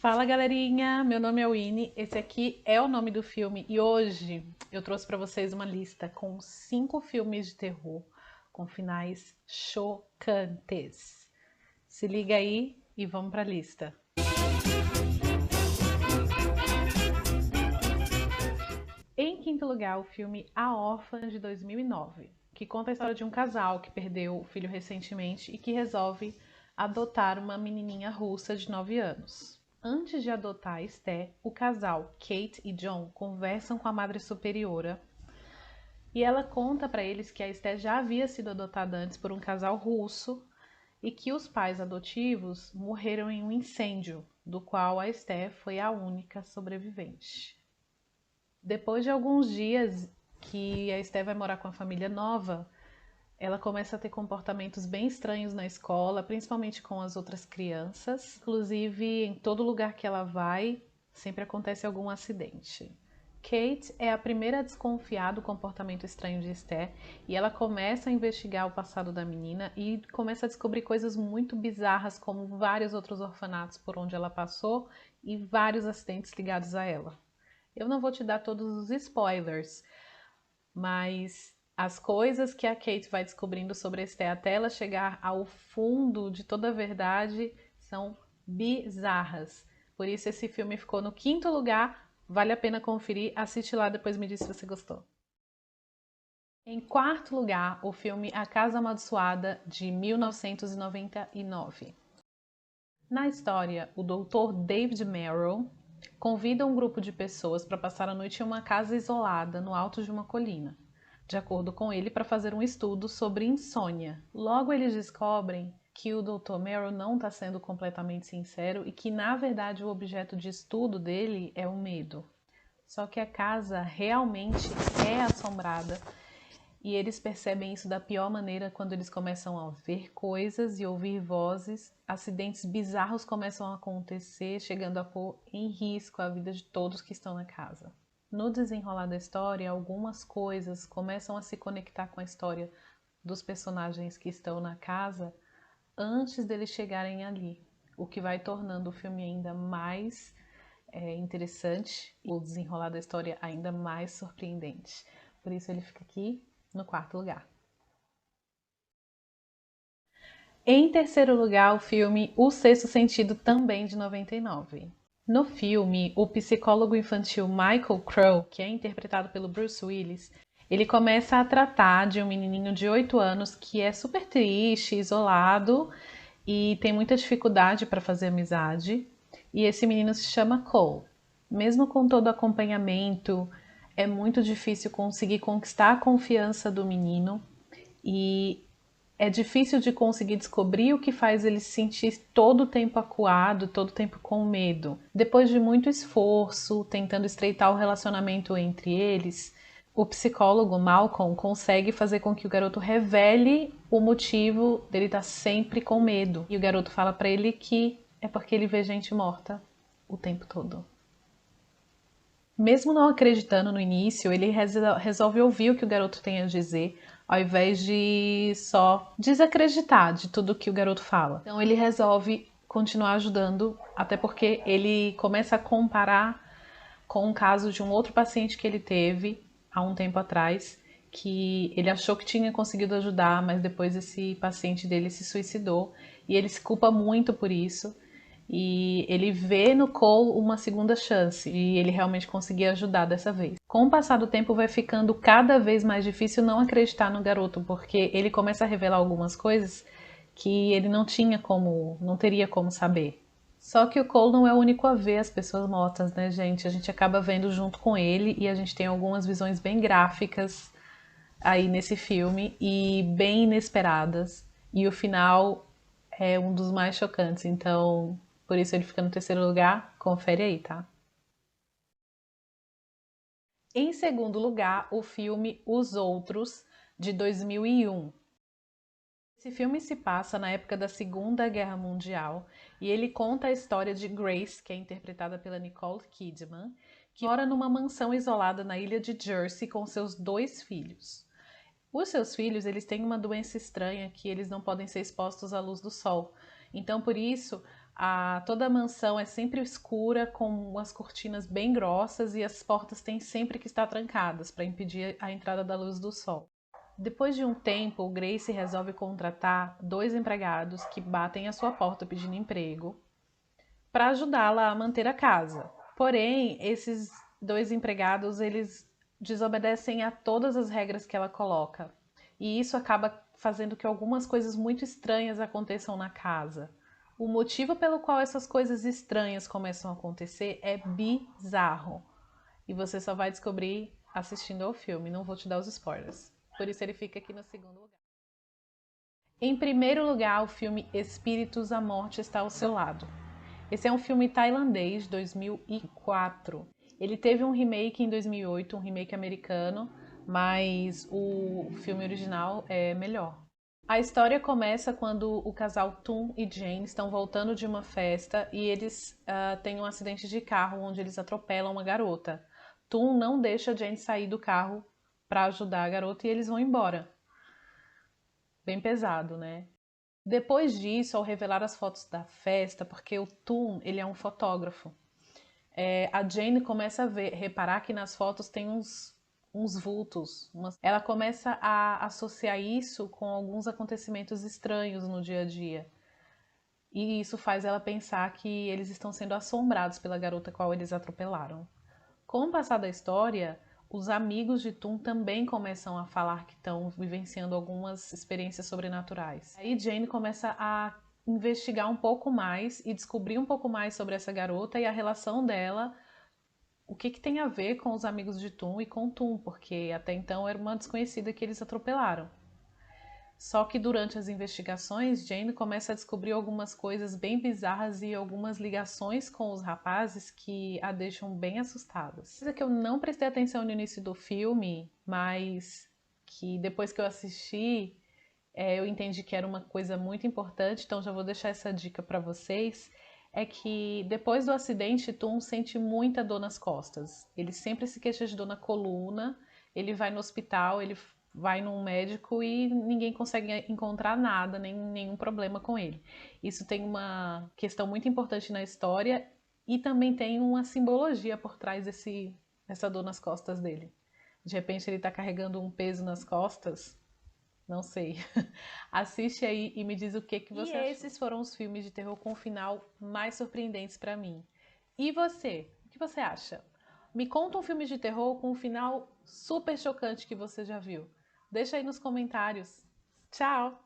Fala galerinha, meu nome é Winnie, esse aqui é o nome do filme e hoje eu trouxe para vocês uma lista com 5 filmes de terror com finais chocantes. Se liga aí e vamos para a lista. Em quinto lugar, o filme A Órfã de 2009, que conta a história de um casal que perdeu o filho recentemente e que resolve adotar uma menininha russa de 9 anos. Antes de adotar a Esté, o casal, Kate e John, conversam com a Madre Superiora e ela conta para eles que a Esté já havia sido adotada antes por um casal russo e que os pais adotivos morreram em um incêndio, do qual a Esté foi a única sobrevivente. Depois de alguns dias que a Esté vai morar com a família nova, ela começa a ter comportamentos bem estranhos na escola, principalmente com as outras crianças. Inclusive, em todo lugar que ela vai, sempre acontece algum acidente. Kate é a primeira a desconfiar do comportamento estranho de Esté e ela começa a investigar o passado da menina e começa a descobrir coisas muito bizarras, como vários outros orfanatos por onde ela passou e vários acidentes ligados a ela. Eu não vou te dar todos os spoilers, mas as coisas que a Kate vai descobrindo sobre a Esté até ela chegar ao fundo de toda a verdade são bizarras. Por isso esse filme ficou no quinto lugar, vale a pena conferir, assiste lá, depois me diz se você gostou. Em quarto lugar, o filme A Casa Amaldiçoada, de 1999. Na história, o Dr. David Merrill convida um grupo de pessoas para passar a noite em uma casa isolada no alto de uma colina, de acordo com ele, para fazer um estudo sobre insônia. Logo eles descobrem que o Dr. Merrill não está sendo completamente sincero e que, na verdade, o objeto de estudo dele é o medo. Só que a casa realmente é assombrada e eles percebem isso da pior maneira quando eles começam a ver coisas e ouvir vozes. Acidentes bizarros começam a acontecer, chegando a pôr em risco a vida de todos que estão na casa. No desenrolar da história, algumas coisas começam a se conectar com a história dos personagens que estão na casa antes deles chegarem ali, o que vai tornando o filme ainda mais interessante e o desenrolar da história ainda mais surpreendente. Por isso ele fica aqui no quarto lugar. Em terceiro lugar, o filme O Sexto Sentido, também de 99. No filme, o psicólogo infantil Michael Crow, que é interpretado pelo Bruce Willis, ele começa a tratar de um menininho de 8 anos que é super triste, isolado e tem muita dificuldade para fazer amizade. E esse menino se chama Cole. Mesmo com todo o acompanhamento, é muito difícil conseguir conquistar a confiança do menino e é difícil de conseguir descobrir o que faz ele se sentir todo o tempo acuado, todo o tempo com medo. Depois de muito esforço, tentando estreitar o relacionamento entre eles, o psicólogo Malcolm consegue fazer com que o garoto revele o motivo dele estar sempre com medo. E o garoto fala para ele que é porque ele vê gente morta o tempo todo. Mesmo não acreditando no início, ele resolve ouvir o que o garoto tem a dizer, ao invés de só desacreditar de tudo que o garoto fala. Então ele resolve continuar ajudando, até porque ele começa a comparar com um caso de um outro paciente que ele teve há um tempo atrás, que ele achou que tinha conseguido ajudar, mas depois esse paciente dele se suicidou, e ele se culpa muito por isso. E ele vê no Cole uma segunda chance e ele realmente conseguir ajudar dessa vez. Com o passar do tempo vai ficando cada vez mais difícil não acreditar no garoto, porque ele começa a revelar algumas coisas que ele não teria como saber. Só que o Cole não é o único a ver as pessoas mortas, né, gente? A gente acaba vendo junto com ele e a gente tem algumas visões bem gráficas aí nesse filme e bem inesperadas. E o final é um dos mais chocantes, então por isso ele fica no terceiro lugar. Confere aí, tá? Em segundo lugar, o filme Os Outros, de 2001. Esse filme se passa na época da Segunda Guerra Mundial e ele conta a história de Grace, que é interpretada pela Nicole Kidman, que mora numa mansão isolada na ilha de Jersey com seus 2 filhos. Os seus filhos, eles têm uma doença estranha que eles não podem ser expostos à luz do sol. Então, por isso, Toda a mansão é sempre escura, com umas cortinas bem grossas e as portas têm sempre que estar trancadas para impedir a entrada da luz do sol. Depois de um tempo, Grace resolve contratar 2 empregados que batem à sua porta pedindo emprego para ajudá-la a manter a casa. Porém, esses 2 empregados, eles desobedecem a todas as regras que ela coloca. E isso acaba fazendo que algumas coisas muito estranhas aconteçam na casa. O motivo pelo qual essas coisas estranhas começam a acontecer é bizarro. E você só vai descobrir assistindo ao filme, não vou te dar os spoilers. Por isso ele fica aqui no segundo lugar. Em primeiro lugar, o filme Espíritos, a Morte está ao seu lado. Esse é um filme tailandês, 2004. Ele teve um remake em 2008, um remake americano, mas o filme original é melhor. A história começa quando o casal Toon e Jane estão voltando de uma festa e eles têm um acidente de carro onde eles atropelam uma garota. Toon não deixa Jane sair do carro para ajudar a garota e eles vão embora. Bem pesado, né? Depois disso, ao revelar as fotos da festa, porque o Toon, ele é um fotógrafo, a Jane começa a reparar que nas fotos tem uns vultos. Ela começa a associar isso com alguns acontecimentos estranhos no dia a dia. E isso faz ela pensar que eles estão sendo assombrados pela garota qual eles atropelaram. Com o passar da história, os amigos de Toon também começam a falar que estão vivenciando algumas experiências sobrenaturais. Aí Jane começa a investigar um pouco mais e descobrir um pouco mais sobre essa garota e a relação dela, o que tem a ver com os amigos de Toon e com Toon, porque até então era uma desconhecida que eles atropelaram. Só que durante as investigações, Jane começa a descobrir algumas coisas bem bizarras e algumas ligações com os rapazes que a deixam bem assustadas. Coisa que eu não prestei atenção no início do filme, mas que depois que eu assisti, eu entendi que era uma coisa muito importante, então já vou deixar essa dica para vocês, é que depois do acidente, Toon sente muita dor nas costas. Ele sempre se queixa de dor na coluna, ele vai no hospital, ele vai num médico e ninguém consegue encontrar nada, nem nenhum problema com ele. Isso tem uma questão muito importante na história e também tem uma simbologia por trás dessa dor nas costas dele. De repente ele está carregando um peso nas costas, não sei. Assiste aí e me diz o que você achou. E esses foram os filmes de terror com o final mais surpreendentes para mim. E você? O que você acha? Me conta um filme de terror com um final super chocante que você já viu. Deixa aí nos comentários. Tchau!